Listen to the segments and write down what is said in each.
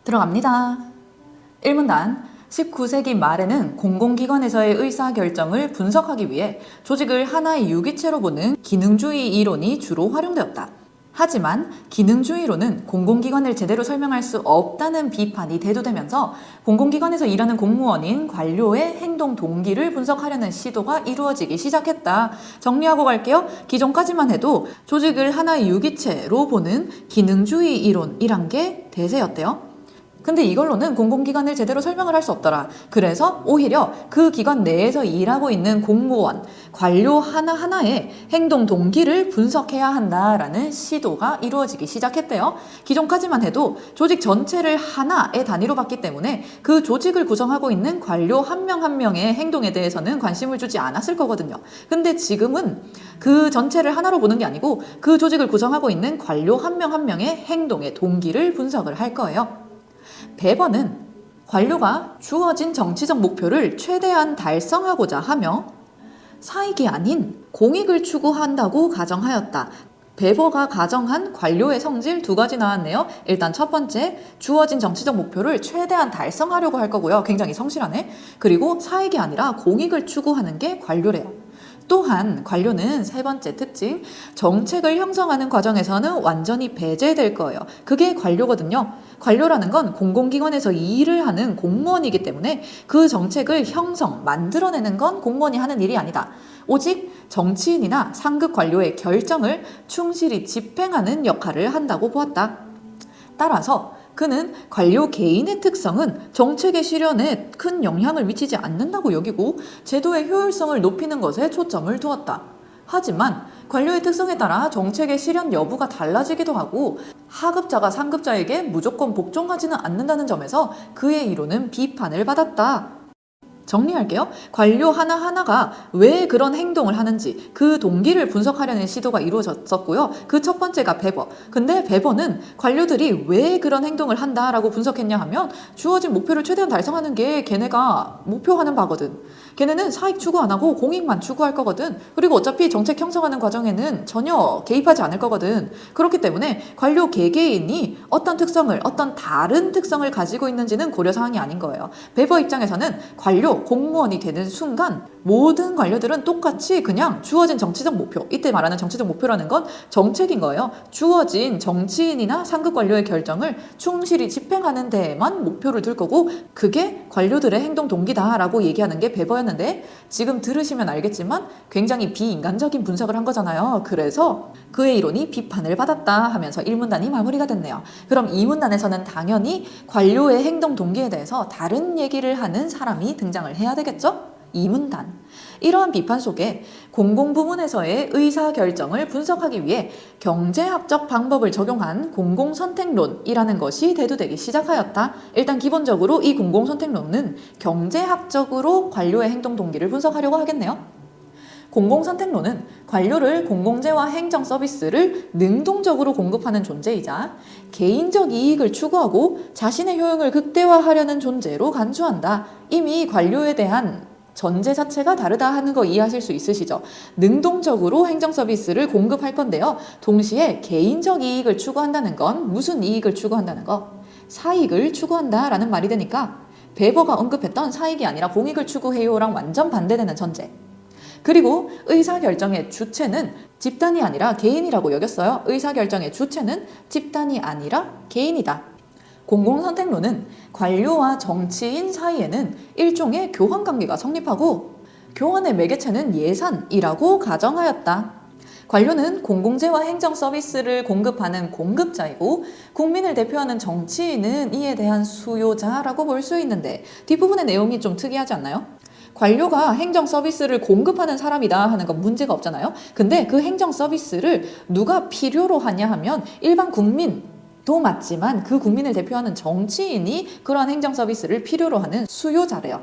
들어갑니다. 1문단 19세기 말에는 공공기관에서의 의사결정을 분석하기 위해 조직을 하나의 유기체로 보는 기능주의 이론이 주로 활용되었다. 하지만 기능주의론은 공공기관을 제대로 설명할 수 없다는 비판이 대두되면서 공공기관에서 일하는 공무원인 관료의 행동 동기를 분석하려는 시도가 이루어지기 시작했다. 정리하고 갈게요. 기존까지만 해도 조직을 하나의 유기체로 보는 기능주의 이론이란 게 대세였대요. 근데 이걸로는 공공기관을 제대로 설명을 할 수 없더라. 그래서 오히려 그 기관 내에서 일하고 있는 공무원, 관료 하나하나의 행동 동기를 분석해야 한다라는 시도가 이루어지기 시작했대요. 기존까지만 해도 조직 전체를 하나의 단위로 봤기 때문에 그 조직을 구성하고 있는 관료 한 명 한 명의 행동에 대해서는 관심을 주지 않았을 거거든요. 근데 지금은 그 전체를 하나로 보는 게 아니고 그 조직을 구성하고 있는 관료 한 명 한 명의 행동의 동기를 분석을 할 거예요. 배번은 관료가 주어진 정치적 목표를 최대한 달성하고자 하며 사익이 아닌 공익을 추구한다고 가정하였다. 베버가 가정한 관료의 성질 두 가지 나왔네요. 일단 첫 번째, 주어진 정치적 목표를 최대한 달성하려고 할 거고요. 굉장히 성실하네. 그리고 사익이 아니라 공익을 추구하는 게 관료래요. 또한 관료는 세 번째 특징, 정책을 형성하는 과정에서는 완전히 배제될 거예요. 그게 관료거든요. 관료라는 건 공공기관에서 일을 하는 공무원이기 때문에 그 정책을 만들어내는 건 공무원이 하는 일이 아니다. 오직 정치인이나 상급 관료의 결정을 충실히 집행하는 역할을 한다고 보았다. 따라서 그는 관료 개인의 특성은 정책의 실현에 큰 영향을 미치지 않는다고 여기고 제도의 효율성을 높이는 것에 초점을 두었다. 하지만 관료의 특성에 따라 정책의 실현 여부가 달라지기도 하고 하급자가 상급자에게 무조건 복종하지는 않는다는 점에서 그의 이론은 비판을 받았다. 정리할게요. 관료 하나하나가 왜 그런 행동을 하는지 그 동기를 분석하려는 시도가 이루어졌었고요. 그 첫 번째가 베버. 근데 베버는 관료들이 왜 그런 행동을 한다라고 분석했냐 하면 주어진 목표를 최대한 달성하는 게 걔네가 목표하는 바거든. 걔네는 사익 추구 안 하고 공익만 추구할 거거든. 그리고 어차피 정책 형성하는 과정에는 전혀 개입하지 않을 거거든. 그렇기 때문에 관료 개개인이 어떤 다른 특성을 가지고 있는지는 고려사항이 아닌 거예요. 베버 입장에서는 관료 공무원이 되는 순간 모든 관료들은 똑같이 그냥 주어진 정치적 목표, 이때 말하는 정치적 목표라는 건 정책인 거예요. 주어진 정치인이나 상급 관료의 결정을 충실히 집행하는 데에만 목표를 둘 거고 그게 관료들의 행동 동기다라고 얘기하는 게 베버였는데 지금 들으시면 알겠지만 굉장히 비인간적인 분석을 한 거잖아요. 그래서 그의 이론이 비판을 받았다 하면서 1문단이 마무리가 됐네요. 그럼 2문단에서는 당연히 관료의 행동 동기에 대해서 다른 얘기를 하는 사람이 등장을 해야 되겠죠? 2문단. 이러한 비판 속에 공공부문에서의 의사결정을 분석하기 위해 경제학적 방법을 적용한 공공선택론이라는 것이 대두되기 시작하였다. 일단 기본적으로 이 공공선택론은 경제학적으로 관료의 행동 동기를 분석하려고 하겠네요. 공공선택론은 관료를 공공재와 행정 서비스를 능동적으로 공급하는 존재이자 개인적 이익을 추구하고 자신의 효용을 극대화하려는 존재로 간주한다. 이미 관료에 대한 전제 자체가 다르다 하는 거 이해하실 수 있으시죠? 능동적으로 행정 서비스를 공급할 건데요. 동시에 개인적 이익을 추구한다는 건 무슨 이익을 추구한다는 거? 사익을 추구한다라는 말이 되니까 베버가 언급했던 사익이 아니라 공익을 추구해요랑 완전 반대되는 전제. 그리고 의사결정의 주체는 집단이 아니라 개인이라고 여겼어요. 의사결정의 주체는 집단이 아니라 개인이다. 공공선택론은 관료와 정치인 사이에는 일종의 교환관계가 성립하고 교환의 매개체는 예산이라고 가정하였다. 관료는 공공재와 행정 서비스를 공급하는 공급자이고 국민을 대표하는 정치인은 이에 대한 수요자라고 볼 수 있는데 뒷부분의 내용이 좀 특이하지 않나요? 관료가 행정 서비스를 공급하는 사람이다 하는 건 문제가 없잖아요. 근데 그 행정 서비스를 누가 필요로 하냐 하면 일반 국민도 맞지만 그 국민을 대표하는 정치인이 그러한 행정 서비스를 필요로 하는 수요자래요.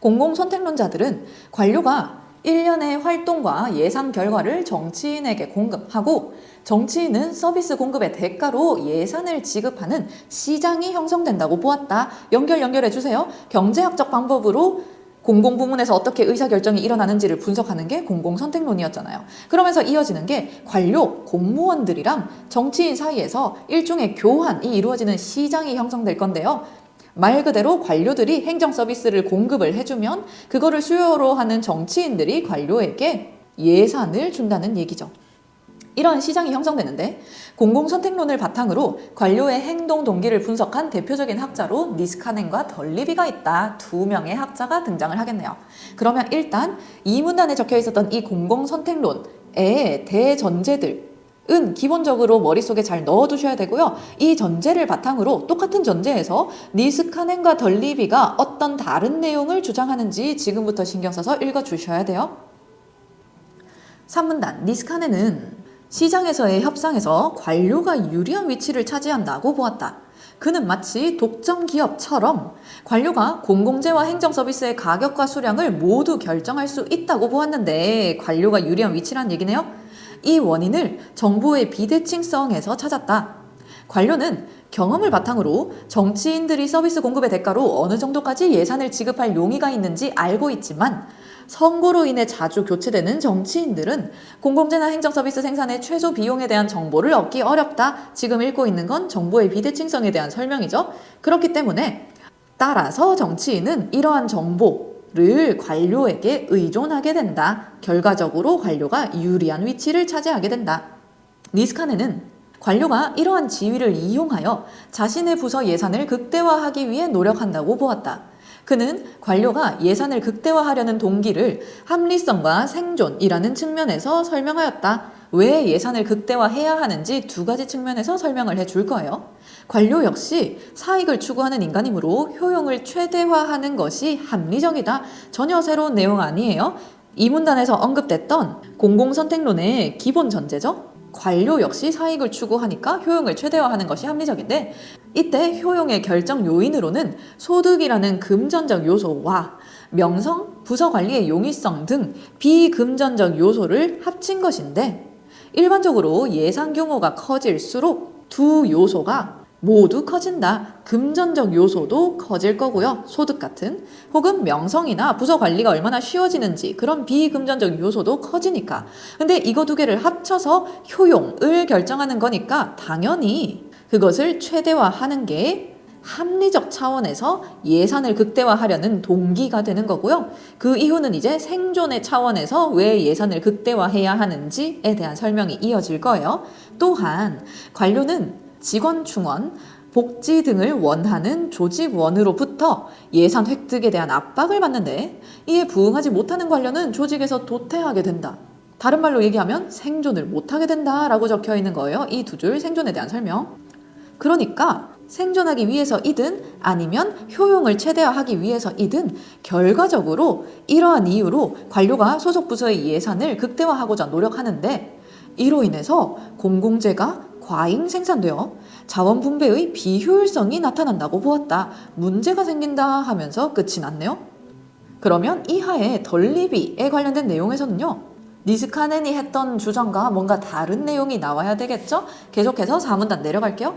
공공선택론자들은 관료가 일련의 활동과 예산 결과를 정치인에게 공급하고 정치인은 서비스 공급의 대가로 예산을 지급하는 시장이 형성된다고 보았다. 연결해 주세요. 경제학적 방법으로 공공부문에서 어떻게 의사결정이 일어나는지를 분석하는 게 공공선택론이었잖아요. 그러면서 이어지는 게 관료, 공무원들이랑 정치인 사이에서 일종의 교환이 이루어지는 시장이 형성될 건데요. 말 그대로 관료들이 행정 서비스를 공급을 해주면 그거를 수요로 하는 정치인들이 관료에게 예산을 준다는 얘기죠. 이런 시장이 형성되는데 공공선택론을 바탕으로 관료의 행동 동기를 분석한 대표적인 학자로 니스카넨과 덜리비가 있다. 두 명의 학자가 등장을 하겠네요. 그러면 일단 이 문단에 적혀 있었던 이 공공선택론의 대전제들 은 기본적으로 머릿속에 잘 넣어두셔야 되고요. 이 전제를 바탕으로 똑같은 전제에서 니스카넨과 덜리비가 어떤 다른 내용을 주장하는지 지금부터 신경 써서 읽어주셔야 돼요. 3문단 니스카넨은 시장에서의 협상에서 관료가 유리한 위치를 차지한다고 보았다. 그는 마치 독점 기업처럼 관료가 공공재와 행정서비스의 가격과 수량을 모두 결정할 수 있다고 보았는데 관료가 유리한 위치란 얘기네요. 이 원인을 정보의 비대칭성에서 찾았다. 관료는 경험을 바탕으로 정치인들이 서비스 공급의 대가로 어느 정도까지 예산을 지급할 용의가 있는지 알고 있지만 선거로 인해 자주 교체되는 정치인들은 공공재나 행정서비스 생산의 최소 비용에 대한 정보를 얻기 어렵다. 지금 읽고 있는 건 정보의 비대칭성에 대한 설명이죠. 그렇기 때문에 따라서 정치인은 이러한 정보를 관료에게 의존하게 된다. 결과적으로 관료가 유리한 위치를 차지하게 된다. 니스카넨은 관료가 이러한 지위를 이용하여 자신의 부서 예산을 극대화하기 위해 노력한다고 보았다. 그는 관료가 예산을 극대화하려는 동기를 합리성과 생존이라는 측면에서 설명하였다. 왜 예산을 극대화해야 하는지 두 가지 측면에서 설명을 해줄 거예요. 관료 역시 사익을 추구하는 인간이므로 효용을 최대화하는 것이 합리적이다. 전혀 새로운 내용 아니에요. 이 문단에서 언급됐던 공공선택론의 기본 전제죠. 관료 역시 사익을 추구하니까 효용을 최대화하는 것이 합리적인데 이때 효용의 결정 요인으로는 소득이라는 금전적 요소와 명성, 부서 관리의 용이성 등 비금전적 요소를 합친 것인데 일반적으로 예산 규모가 커질수록 두 요소가 모두 커진다. 금전적 요소도 커질 거고요. 소득 같은 혹은 명성이나 부서 관리가 얼마나 쉬워지는지 그런 비금전적 요소도 커지니까. 근데 이거 두 개를 합쳐서 효용을 결정하는 거니까 당연히 그것을 최대화하는 게 합리적 차원에서 예산을 극대화하려는 동기가 되는 거고요. 그 이유는 이제 생존의 차원에서 왜 예산을 극대화해야 하는지에 대한 설명이 이어질 거예요. 또한 관료는 직원 충원, 복지 등을 원하는 조직원으로부터 예산 획득에 대한 압박을 받는데 이에 부응하지 못하는 관료는 조직에서 도태하게 된다. 다른 말로 얘기하면 생존을 못하게 된다라고 적혀 있는 거예요. 이 두 줄 생존에 대한 설명. 그러니까 생존하기 위해서이든 아니면 효용을 최대화하기 위해서이든 결과적으로 이러한 이유로 관료가 소속 부서의 예산을 극대화하고자 노력하는데 이로 인해서 공공재가 과잉 생산되어 자원 분배의 비효율성이 나타난다고 보았다. 문제가 생긴다 하면서 끝이 났네요. 그러면 이하의 덜리비에 관련된 내용에서는요. 니스카넨이 했던 주장과 뭔가 다른 내용이 나와야 되겠죠? 계속해서 4문단 내려갈게요.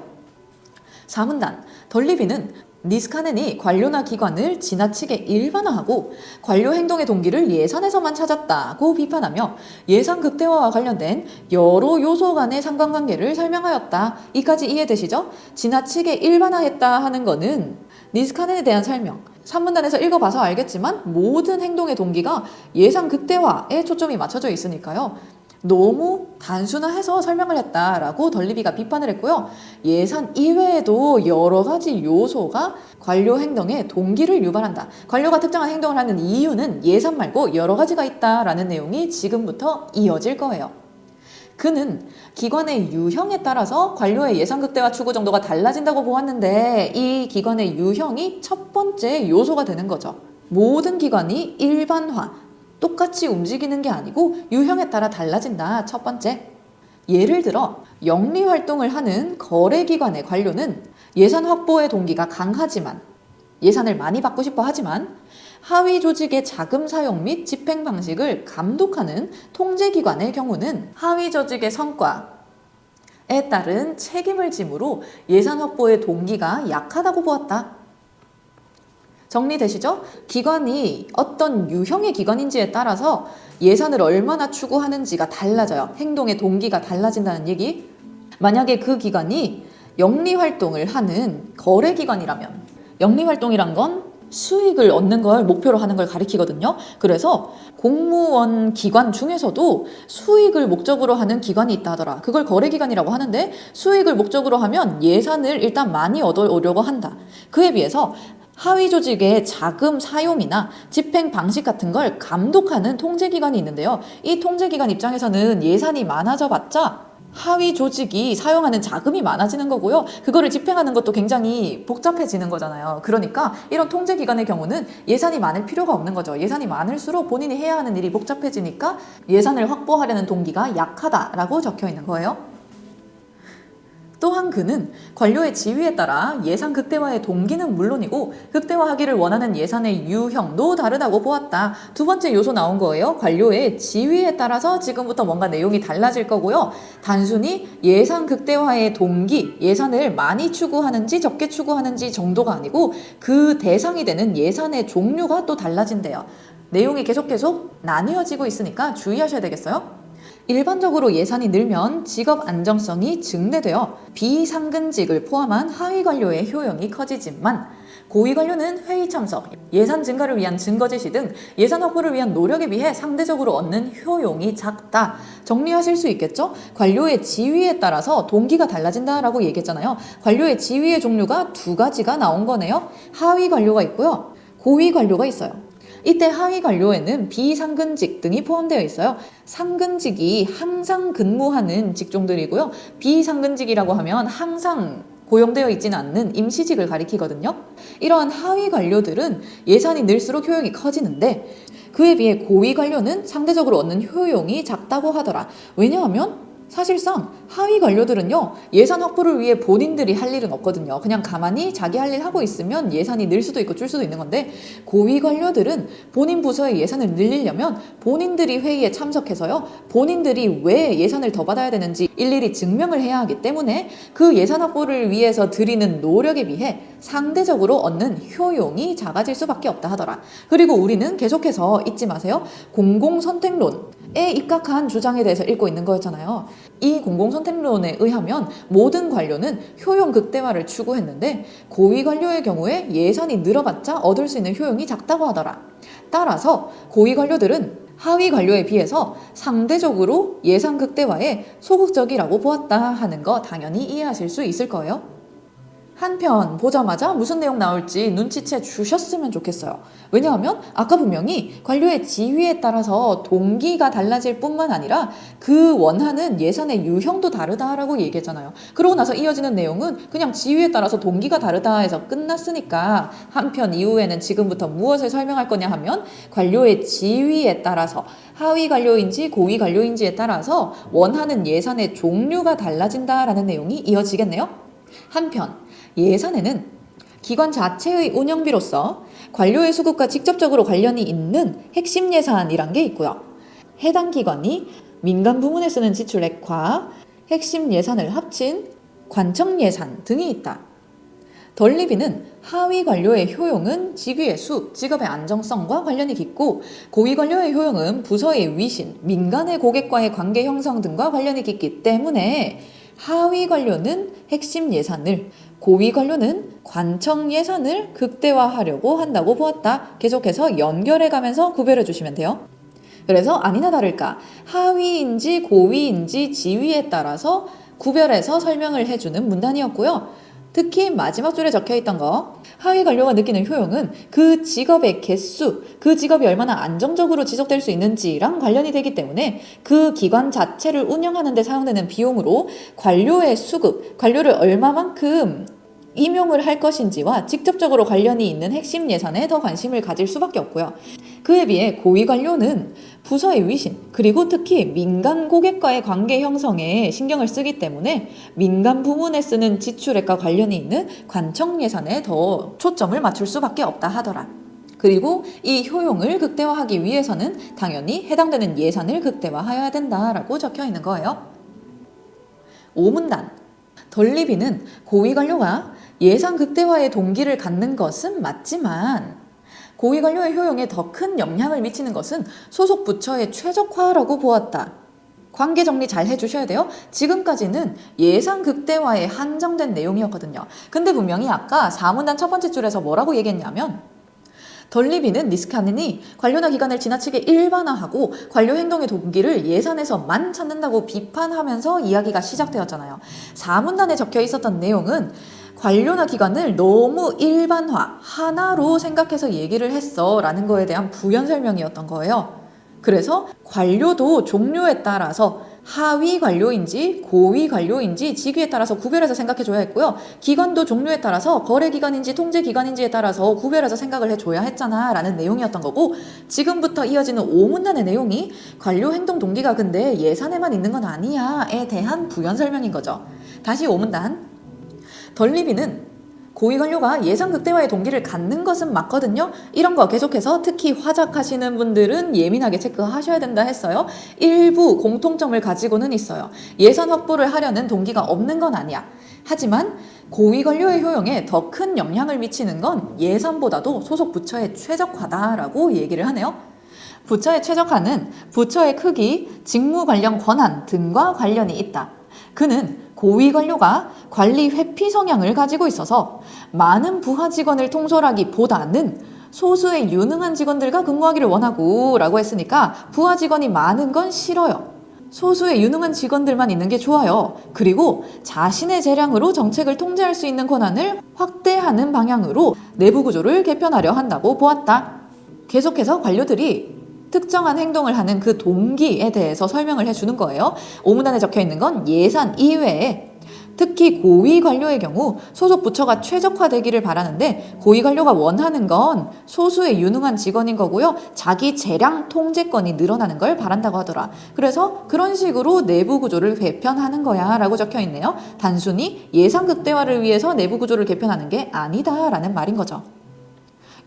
4문단 덜리비는 니스카넨이 관료나 기관을 지나치게 일반화하고 관료 행동의 동기를 예산에서만 찾았다고 비판하며 예산 극대화와 관련된 여러 요소 간의 상관관계를 설명하였다. 이까지 이해되시죠? 지나치게 일반화했다 하는 거는 니스카넨에 대한 설명. 3문단에서 읽어봐서 알겠지만 모든 행동의 동기가 예산 극대화에 초점이 맞춰져 있으니까요. 너무 단순화해서 설명을 했다라고 덜리비가 비판을 했고요. 예산 이외에도 여러 가지 요소가 관료 행동의 동기를 유발한다. 관료가 특정한 행동을 하는 이유는 예산 말고 여러 가지가 있다라는 내용이 지금부터 이어질 거예요. 그는 기관의 유형에 따라서 관료의 예산 극대화 추구 정도가 달라진다고 보았는데 이 기관의 유형이 첫 번째 요소가 되는 거죠. 모든 기관이 일반화, 똑같이 움직이는 게 아니고 유형에 따라 달라진다. 첫 번째. 예를 들어 영리활동을 하는 거래기관의 관료는 예산 확보의 동기가 강하지만 예산을 많이 받고 싶어 하지만 하위 조직의 자금 사용 및 집행 방식을 감독하는 통제기관의 경우는 하위 조직의 성과에 따른 책임을 지므로 예산 확보의 동기가 약하다고 보았다. 정리되시죠? 기관이 어떤 유형의 기관인지에 따라서 예산을 얼마나 추구하는지가 달라져요. 행동의 동기가 달라진다는 얘기. 만약에 그 기관이 영리활동을 하는 거래기관이라면, 영리활동이란 건 수익을 얻는 걸 목표로 하는 걸 가리키거든요. 그래서 공무원 기관 중에서도 수익을 목적으로 하는 기관이 있다 하더라. 그걸 거래기관이라고 하는데, 수익을 목적으로 하면 예산을 일단 많이 얻어오려고 한다. 그에 비해서 하위 조직의 자금 사용이나 집행 방식 같은 걸 감독하는 통제기관이 있는데요. 이 통제기관 입장에서는 예산이 많아져 봤자 하위 조직이 사용하는 자금이 많아지는 거고요. 그거를 집행하는 것도 굉장히 복잡해지는 거잖아요. 그러니까 이런 통제기관의 경우는 예산이 많을 필요가 없는 거죠. 예산이 많을수록 본인이 해야 하는 일이 복잡해지니까 예산을 확보하려는 동기가 약하다라고 적혀 있는 거예요. 또한 그는 관료의 지위에 따라 예산 극대화의 동기는 물론이고 극대화하기를 원하는 예산의 유형도 다르다고 보았다. 두 번째 요소 나온 거예요. 관료의 지위에 따라서 지금부터 뭔가 내용이 달라질 거고요. 단순히 예산 극대화의 동기, 예산을 많이 추구하는지 적게 추구하는지 정도가 아니고 그 대상이 되는 예산의 종류가 또 달라진대요. 내용이 계속 나뉘어지고 있으니까 주의하셔야 되겠어요. 일반적으로 예산이 늘면 직업 안정성이 증대되어 비상근직을 포함한 하위 관료의 효용이 커지지만 고위 관료는 회의 참석, 예산 증가를 위한 증거 제시 등 예산 확보를 위한 노력에 비해 상대적으로 얻는 효용이 작다. 정리하실 수 있겠죠? 관료의 지위에 따라서 동기가 달라진다라고 얘기했잖아요. 관료의 지위의 종류가 두 가지가 나온 거네요. 하위 관료가 있고요. 고위 관료가 있어요. 이때 하위 관료에는 비상근직 등이 포함되어 있어요. 상근직이 항상 근무하는 직종들이고요. 비상근직이라고 하면 항상 고용되어 있지는 않는 임시직을 가리키거든요. 이러한 하위 관료들은 예산이 늘수록 효용이 커지는데 그에 비해 고위 관료는 상대적으로 얻는 효용이 작다고 하더라. 왜냐하면 사실상 하위 관료들은요, 예산 확보를 위해 본인들이 할 일은 없거든요. 그냥 가만히 자기 할 일 하고 있으면 예산이 늘 수도 있고 줄 수도 있는 건데, 고위 관료들은 본인 부서의 예산을 늘리려면 본인들이 회의에 참석해서요, 본인들이 왜 예산을 더 받아야 되는지 일일이 증명을 해야 하기 때문에 그 예산 확보를 위해서 들이는 노력에 비해 상대적으로 얻는 효용이 작아질 수밖에 없다 하더라. 그리고 우리는 계속해서 잊지 마세요. 공공선택론에 입각한 주장에 대해서 읽고 있는 거였잖아요. 이 공공선택론에 의하면 모든 관료는 효용 극대화를 추구했는데 고위 관료의 경우에 예산이 늘어봤자 얻을 수 있는 효용이 작다고 하더라. 따라서 고위 관료들은 하위 관료에 비해서 상대적으로 예산 극대화에 소극적이라고 보았다 하는 거 당연히 이해하실 수 있을 거예요. 한편 보자마자 무슨 내용 나올지 눈치채 주셨으면 좋겠어요. 왜냐하면 아까 분명히 관료의 지위에 따라서 동기가 달라질 뿐만 아니라 그 원하는 예산의 유형도 다르다라고 얘기했잖아요. 그러고 나서 이어지는 내용은 그냥 지위에 따라서 동기가 다르다 해서 끝났으니까 한편 이후에는 지금부터 무엇을 설명할 거냐 하면 관료의 지위에 따라서 하위 관료인지 고위 관료인지에 따라서 원하는 예산의 종류가 달라진다라는 내용이 이어지겠네요. 한편 예산에는 기관 자체의 운영비로서 관료의 수급과 직접적으로 관련이 있는 핵심 예산이란 게 있고요. 해당 기관이 민간 부문에 쓰는 지출액과 핵심 예산을 합친 관청 예산 등이 있다. 덜리비는 하위 관료의 효용은 직위의 수, 직업의 안정성과 관련이 깊고 고위 관료의 효용은 부서의 위신, 민간의 고객과의 관계 형성 등과 관련이 깊기 때문에 하위 관료는 핵심 예산을, 고위 관료는 관청 예산을 극대화하려고 한다고 보았다. 계속해서 연결해가면서 구별해 주시면 돼요. 그래서 아니나 다를까 하위인지 고위인지 지위에 따라서 구별해서 설명을 해주는 문단이었고요. 특히 마지막 줄에 적혀있던 거, 하위 관료가 느끼는 효용은 그 직업의 개수, 그 직업이 얼마나 안정적으로 지속될 수 있는지랑 관련이 되기 때문에 그 기관 자체를 운영하는 데 사용되는 비용으로 관료의 수급, 관료를 얼마만큼 임용을 할 것인지와 직접적으로 관련이 있는 핵심 예산에 더 관심을 가질 수밖에 없고요. 그에 비해 고위 관료는 부서의 위신, 그리고 특히 민간 고객과의 관계 형성에 신경을 쓰기 때문에 민간 부문에 쓰는 지출액과 관련이 있는 관청 예산에 더 초점을 맞출 수밖에 없다 하더라. 그리고 이 효용을 극대화하기 위해서는 당연히 해당되는 예산을 극대화해야 된다라고 적혀 있는 거예요. 5문단. 덜리비는 고위 관료가 예산 극대화의 동기를 갖는 것은 맞지만 고위 관료의 효용에 더 큰 영향을 미치는 것은 소속 부처의 최적화라고 보았다. 관계 정리 잘 해주셔야 돼요. 지금까지는 예산 극대화에 한정된 내용이었거든요. 근데 분명히 아까 사문단 첫 번째 줄에서 뭐라고 얘기했냐면 덜리비는 니스카넨이 관료나 기관을 지나치게 일반화하고 관료 행동의 동기를 예산에서만 찾는다고 비판하면서 이야기가 시작되었잖아요. 사문단에 적혀 있었던 내용은 관료나 기관을 너무 일반화, 하나로 생각해서 얘기를 했어 라는 거에 대한 부연 설명이었던 거예요. 그래서 관료도 종류에 따라서 하위 관료인지 고위 관료인지 직위에 따라서 구별해서 생각해줘야 했고요. 기관도 종류에 따라서 거래기관인지 통제기관인지에 따라서 구별해서 생각을 해줘야 했잖아 라는 내용이었던 거고, 지금부터 이어지는 5문단의 내용이 관료 행동 동기가 근데 예산에만 있는 건 아니야에 대한 부연 설명인 거죠. 다시 5문단. 덜리비는 고위 관료가 예산 극대화의 동기를 갖는 것은 맞거든요. 이런 거 계속해서 특히 화작하시는 분들은 예민하게 체크하셔야 된다 했어요. 일부 공통점을 가지고는 있어요. 예산 확보를 하려는 동기가 없는 건 아니야. 하지만 고위 관료의 효용에 더 큰 영향을 미치는 건 예산보다도 소속 부처의 최적화다라고 얘기를 하네요. 부처의 최적화는 부처의 크기, 직무 관련 권한 등과 관련이 있다. 그는 고위 관료가 관리 회피 성향을 가지고 있어서 많은 부하 직원을 통솔하기보다는 소수의 유능한 직원들과 근무하기를 원하고 라고 했으니까 부하 직원이 많은 건 싫어요. 소수의 유능한 직원들만 있는 게 좋아요. 그리고 자신의 재량으로 정책을 통제할 수 있는 권한을 확대하는 방향으로 내부 구조를 개편하려 한다고 보았다. 계속해서 관료들이 특정한 행동을 하는 그 동기에 대해서 설명을 해주는 거예요. 5문단에 적혀있는 건 예산 이외에 특히 고위 관료의 경우 소속 부처가 최적화되기를 바라는데 고위 관료가 원하는 건 소수의 유능한 직원인 거고요. 자기 재량 통제권이 늘어나는 걸 바란다고 하더라. 그래서 그런 식으로 내부 구조를 개편하는 거야 라고 적혀있네요. 단순히 예산 극대화를 위해서 내부 구조를 개편하는 게 아니다 라는 말인 거죠.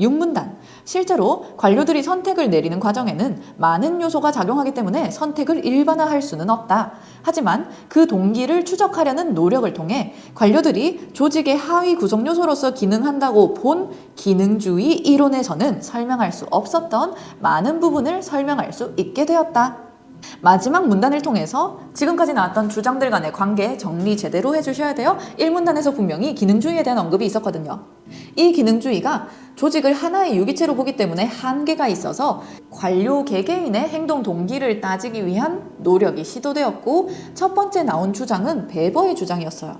6문단. 실제로 관료들이 선택을 내리는 과정에는 많은 요소가 작용하기 때문에 선택을 일반화할 수는 없다. 하지만 그 동기를 추적하려는 노력을 통해 관료들이 조직의 하위 구성 요소로서 기능한다고 본 기능주의 이론에서는 설명할 수 없었던 많은 부분을 설명할 수 있게 되었다. 마지막 문단을 통해서 지금까지 나왔던 주장들 간의 관계 정리 제대로 해주셔야 돼요. 1문단에서 분명히 기능주의에 대한 언급이 있었거든요. 이 기능주의가 조직을 하나의 유기체로 보기 때문에 한계가 있어서 관료 개개인의 행동 동기를 따지기 위한 노력이 시도되었고, 첫 번째 나온 주장은 베버의 주장이었어요.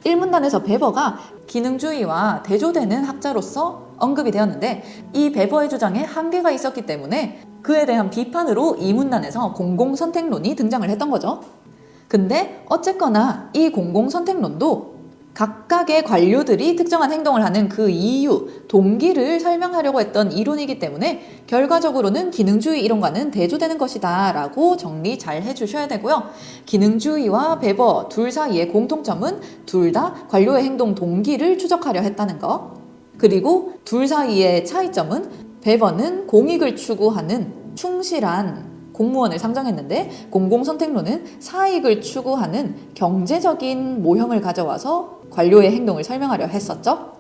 1문단에서 베버가 기능주의와 대조되는 학자로서 언급이 되었는데 이 베버의 주장에 한계가 있었기 때문에 그에 대한 비판으로 2문단에서 공공선택론이 등장을 했던 거죠. 근데 어쨌거나 이 공공선택론도 각각의 관료들이 특정한 행동을 하는 그 이유, 동기를 설명하려고 했던 이론이기 때문에 결과적으로는 기능주의 이론과는 대조되는 것이다 라고 정리 잘 해주셔야 되고요. 기능주의와 베버 둘 사이의 공통점은 둘 다 관료의 행동 동기를 추적하려 했다는 거. 그리고 둘 사이의 차이점은 베버는 공익을 추구하는 충실한 공무원을 상정했는데 공공선택론은 사익을 추구하는 경제적인 모형을 가져와서 관료의 행동을 설명하려 했었죠.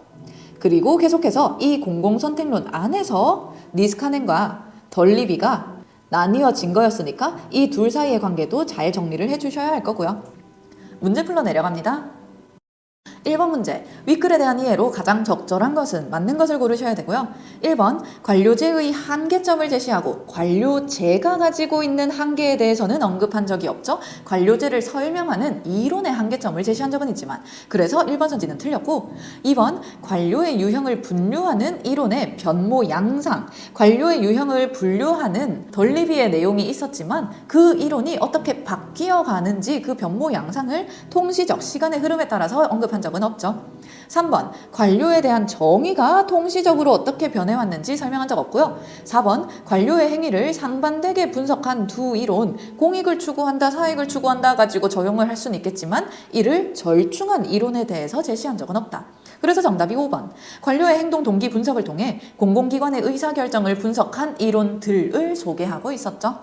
그리고 계속해서 이 공공선택론 안에서 니스카넨과 덜리비가 나뉘어진 거였으니까 이 둘 사이의 관계도 잘 정리를 해주셔야 할 거고요. 문제 풀러 내려갑니다. 1번 문제, 윗글에 대한 이해로 가장 적절한 것은 맞는 것을 고르셔야 되고요. 1번, 관료제의 한계점을 제시하고 관료제가 가지고 있는 한계에 대해서는 언급한 적이 없죠. 관료제를 설명하는 이론의 한계점을 제시한 적은 있지만 그래서 1번 선지는 틀렸고, 2번, 관료의 유형을 분류하는 이론의 변모 양상, 관료의 유형을 분류하는 덜리비의 내용이 있었지만 그 이론이 어떻게 바뀌어 가는지 그 변모 양상을 통시적 시간의 흐름에 따라서 언급한 적은 없죠. 3번, 관료에 대한 정의가 통시적으로 어떻게 변해왔는지 설명한 적 없고요. 4번, 관료의 행위를 상반되게 분석한 두 이론, 공익을 추구한다, 사익을 추구한다 가지고 적용을 할 수는 있겠지만 이를 절충한 이론에 대해서 제시한 적은 없다. 그래서 정답이 5번, 관료의 행동 동기 분석을 통해 공공기관의 의사결정을 분석한 이론들을 소개하고 있었죠.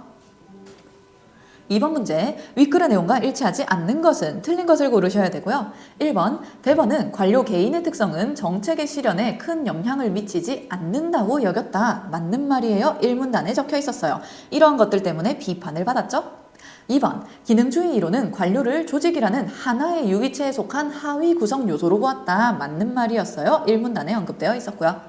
2번 문제, 윗글의 내용과 일치하지 않는 것은 틀린 것을 고르셔야 되고요. 1번, 대법은 관료 개인의 특성은 정책의 실현에 큰 영향을 미치지 않는다고 여겼다. 맞는 말이에요. 1문단에 적혀 있었어요. 이러한 것들 때문에 비판을 받았죠. 2번, 기능주의 이론은 관료를 조직이라는 하나의 유기체에 속한 하위 구성 요소로 보았다. 맞는 말이었어요. 1문단에 언급되어 있었고요.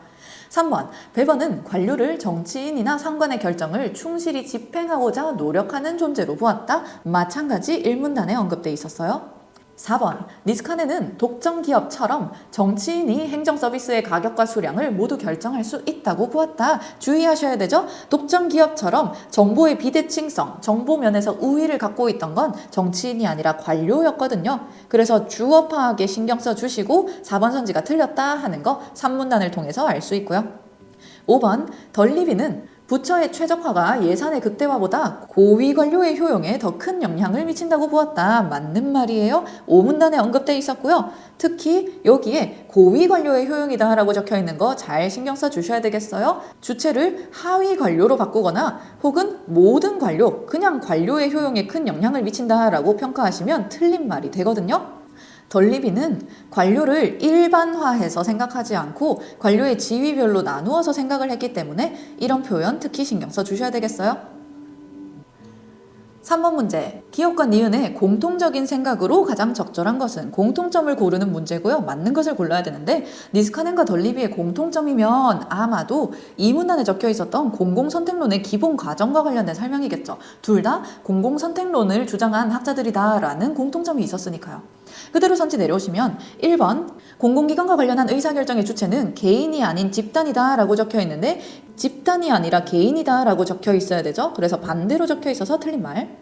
3번, 배번은 관료를 정치인이나 상관의 결정을 충실히 집행하고자 노력하는 존재로 보았다. 마찬가지 1문단에 언급되어 있었어요. 4번, 니스칸에는 독점 기업처럼 정치인이 행정 서비스의 가격과 수량을 모두 결정할 수 있다고 보았다. 주의하셔야 되죠? 독점 기업처럼 정보의 비대칭성, 정보 면에서 우위를 갖고 있던 건 정치인이 아니라 관료였거든요. 그래서 주어 파악에 신경 써 주시고 4번 선지가 틀렸다 하는 거 3문단을 통해서 알 수 있고요. 5번, 덜리비는 부처의 최적화가 예산의 극대화보다 고위 관료의 효용에 더 큰 영향을 미친다고 보았다. 맞는 말이에요. 5문단에 언급되어 있었고요. 특히 여기에 고위 관료의 효용이다 라고 적혀 있는 거 잘 신경 써 주셔야 되겠어요. 주체를 하위 관료로 바꾸거나 혹은 모든 관료, 그냥 관료의 효용에 큰 영향을 미친다 라고 평가하시면 틀린 말이 되거든요. 덜리비는 관료를 일반화해서 생각하지 않고 관료의 지위별로 나누어서 생각을 했기 때문에 이런 표현 특히 신경 써 주셔야 되겠어요. 3번 문제, 기업과 니은의 공통적인 생각으로 가장 적절한 것은 공통점을 고르는 문제고요. 맞는 것을 골라야 되는데 니스카넨과 덜리비의 공통점이면 아마도 이 문단에 적혀 있었던 공공선택론의 기본 과정과 관련된 설명이겠죠. 둘 다 공공선택론을 주장한 학자들이다 라는 공통점이 있었으니까요. 그대로 선지 내려오시면 1번, 공공기관과 관련한 의사결정의 주체는 개인이 아닌 집단이다 라고 적혀 있는데 집단이 아니라 개인이다 라고 적혀 있어야 되죠. 그래서 반대로 적혀 있어서 틀린 말.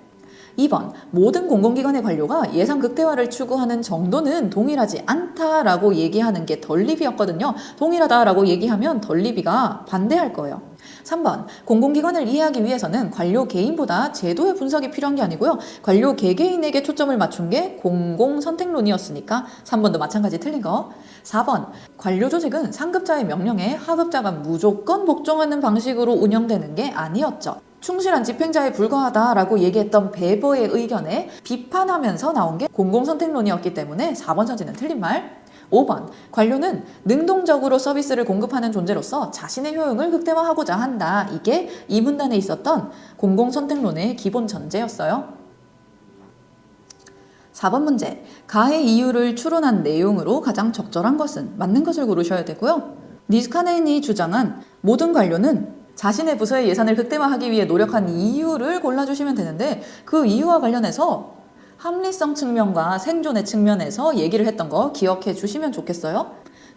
2번, 모든 공공기관의 관료가 예산 극대화를 추구하는 정도는 동일하지 않다라고 얘기하는 게 덜리비였거든요. 동일하다라고 얘기하면 덜리비가 반대할 거예요. 3번, 공공기관을 이해하기 위해서는 관료 개인보다 제도의 분석이 필요한 게 아니고요. 관료 개개인에게 초점을 맞춘 게 공공선택론이었으니까 3번도 마찬가지 틀린 거. 4번, 관료 조직은 상급자의 명령에 하급자가 무조건 복종하는 방식으로 운영되는 게 아니었죠. 충실한 집행자에 불과하다라고 얘기했던 베버의 의견에 비판하면서 나온 게 공공선택론이었기 때문에 4번 선지는 틀린 말. 5번, 관료는 능동적으로 서비스를 공급하는 존재로서 자신의 효용을 극대화하고자 한다. 이게 이 문단에 있었던 공공선택론의 기본 전제였어요. 4번 문제, 가해 이유를 추론한 내용으로 가장 적절한 것은 맞는 것을 고르셔야 되고요. 니스카넨이 주장한 모든 관료는 자신의 부서의 예산을 극대화하기 위해 노력한 이유를 골라주시면 되는데 그 이유와 관련해서 합리성 측면과 생존의 측면에서 얘기를 했던 거 기억해 주시면 좋겠어요.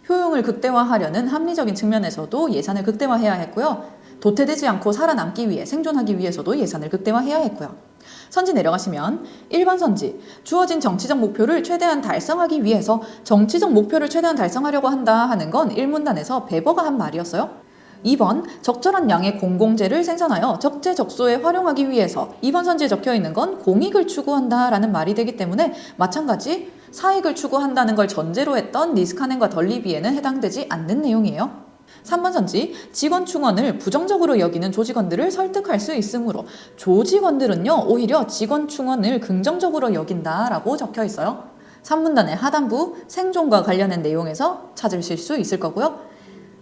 효용을 극대화하려는 합리적인 측면에서도 예산을 극대화해야 했고요. 도태되지 않고 살아남기 위해 생존하기 위해서도 예산을 극대화해야 했고요. 선지 내려가시면 1번 선지, 주어진 정치적 목표를 최대한 달성하기 위해서 정치적 목표를 최대한 달성하려고 한다 하는 건 1문단에서 베버가 한 말이었어요. 2번, 적절한 양의 공공재를 생산하여 적재적소에 활용하기 위해서 2번 선지에 적혀있는 건 공익을 추구한다라는 말이 되기 때문에 마찬가지 사익을 추구한다는 걸 전제로 했던 니스카넨과 덜리비에는 해당되지 않는 내용이에요. 3번 선지, 직원 충원을 부정적으로 여기는 조직원들을 설득할 수 있으므로 조직원들은요 오히려 직원 충원을 긍정적으로 여긴다라고 적혀있어요. 3문단의 하단부 생존과 관련된 내용에서 찾으실 수 있을 거고요.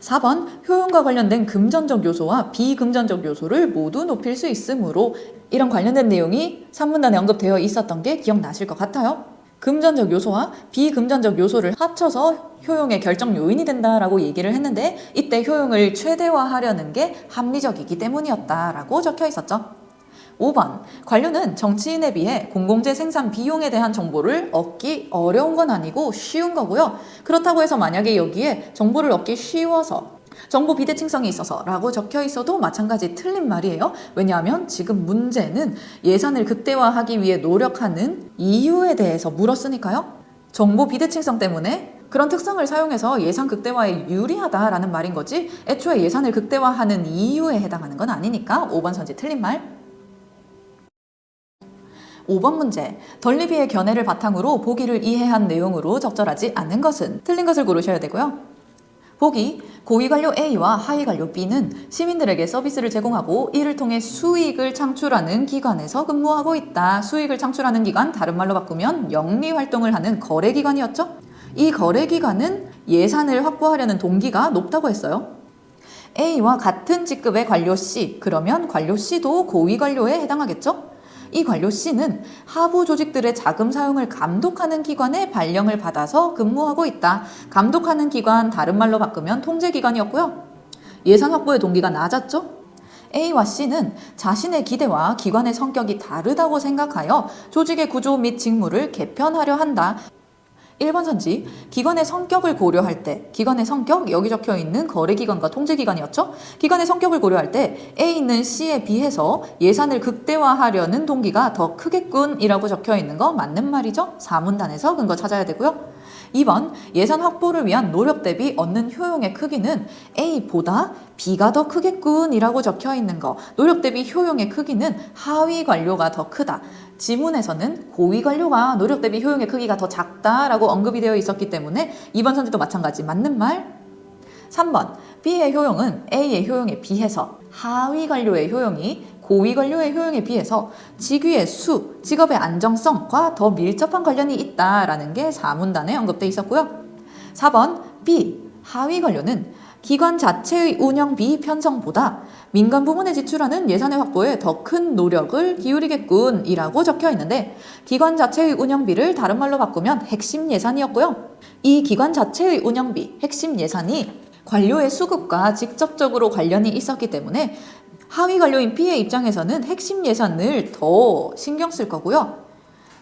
4번, 효용과 관련된 금전적 요소와 비금전적 요소를 모두 높일 수 있으므로 이런 관련된 내용이 3문단에 언급되어 있었던 게 기억나실 것 같아요. 금전적 요소와 비금전적 요소를 합쳐서 효용의 결정 요인이 된다라고 얘기를 했는데 이때 효용을 최대화하려는 게 합리적이기 때문이었다라고 적혀 있었죠. 5번, 관료는 정치인에 비해 공공재 생산 비용에 대한 정보를 얻기 어려운 건 아니고 쉬운 거고요. 그렇다고 해서 만약에 여기에 정보를 얻기 쉬워서 정보 비대칭성이 있어서 라고 적혀 있어도 마찬가지 틀린 말이에요. 왜냐하면 지금 문제는 예산을 극대화하기 위해 노력하는 이유에 대해서 물었으니까요. 정보 비대칭성 때문에 그런 특성을 사용해서 예산 극대화에 유리하다라는 말인 거지 애초에 예산을 극대화하는 이유에 해당하는 건 아니니까 5번 선지 틀린 말. 5번 문제, 덜리비의 견해를 바탕으로 보기를 이해한 내용으로 적절하지 않은 것은 틀린 것을 고르셔야 되고요. 보기 고위관료 A와 하위관료 B는 시민들에게 서비스를 제공하고 이를 통해 수익을 창출하는 기관에서 근무하고 있다. 수익을 창출하는 기관, 다른 말로 바꾸면 영리활동을 하는 거래기관이었죠. 이 거래기관은 예산을 확보하려는 동기가 높다고 했어요. A와 같은 직급의 관료 C, 그러면 관료 C도 고위관료에 해당하겠죠? 이 관료 C는 하부 조직들의 자금 사용을 감독하는 기관의 발령을 받아서 근무하고 있다. 감독하는 기관, 다른 말로 바꾸면 통제기관이었고요. 예산 확보의 동기가 낮았죠? A와 C는 자신의 기대와 기관의 성격이 다르다고 생각하여 조직의 구조 및 직무를 개편하려 한다. 1번 선지, 기관의 성격을 고려할 때, 기관의 성격, 여기 적혀 있는 거래기관과 통제기관이었죠? 기관의 성격을 고려할 때 A는 C에 비해서 예산을 극대화하려는 동기가 더 크겠군 이라고 적혀 있는 거 맞는 말이죠? 4문단에서 근거 찾아야 되고요. 2번, 예산 확보를 위한 노력 대비 얻는 효용의 크기는 A보다 B가 더 크겠군 이라고 적혀 있는 거. 노력 대비 효용의 크기는 하위 관료가 더 크다. 지문에서는 고위 관료가 노력 대비 효용의 크기가 더 작다라고 언급이 되어 있었기 때문에 2번 선지도 마찬가지 맞는 말. 3번, B의 효용은 A의 효용에 비해서 하위 관료의 효용이 고위 관료의 효용에 비해서 직위의 수, 직업의 안정성과 더 밀접한 관련이 있다라는 게 4문단에 언급돼 있었고요. 4번, B, 하위 관료는 기관 자체의 운영비 편성보다 민간 부문에 지출하는 예산의 확보에 더 큰 노력을 기울이겠군 이라고 적혀 있는데 기관 자체의 운영비를 다른 말로 바꾸면 핵심 예산이었고요. 이 기관 자체의 운영비, 핵심 예산이 관료의 수급과 직접적으로 관련이 있었기 때문에 하위 관료인 B의 입장에서는 핵심 예산을 더 신경 쓸 거고요.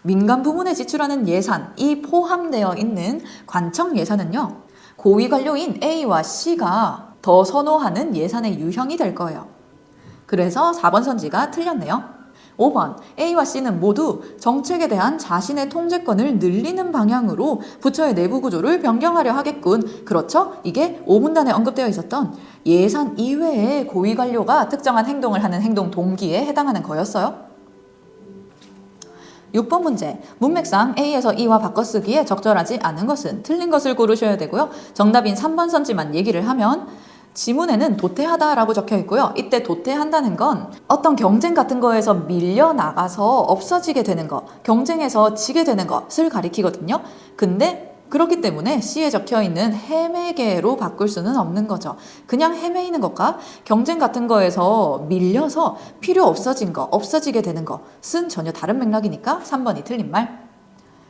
민간 부문에 지출하는 예산이 포함되어 있는 관청 예산은요. 고위 관료인 A와 C가 더 선호하는 예산의 유형이 될 거예요. 그래서 4번 선지가 틀렸네요. 5번, A와 C는 모두 정책에 대한 자신의 통제권을 늘리는 방향으로 부처의 내부 구조를 변경하려 하겠군. 그렇죠? 이게 5문단에 언급되어 있었던 예산 이외의 고위 관료가 특정한 행동을 하는 행동 동기에 해당하는 거였어요. 6번 문제, 문맥상 A에서 E와 바꿔쓰기에 적절하지 않은 것은 틀린 것을 고르셔야 되고요. 정답인 3번 선지만 얘기를 하면 지문에는 도태하다라고 적혀 있고요. 이때 도태한다는 건 어떤 경쟁 같은 거에서 밀려나가서 없어지게 되는 거, 경쟁에서 지게 되는 것을 가리키거든요. 근데 그렇기 때문에 C에 적혀 있는 헤매게로 바꿀 수는 없는 거죠. 그냥 헤매이는 것과 경쟁 같은 거에서 밀려서 필요 없어진 거, 없어지게 되는 것은 전혀 다른 맥락이니까 3번이 틀린 말.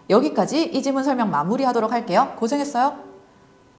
여기까지 이 지문 설명 마무리하도록 할게요. 고생했어요.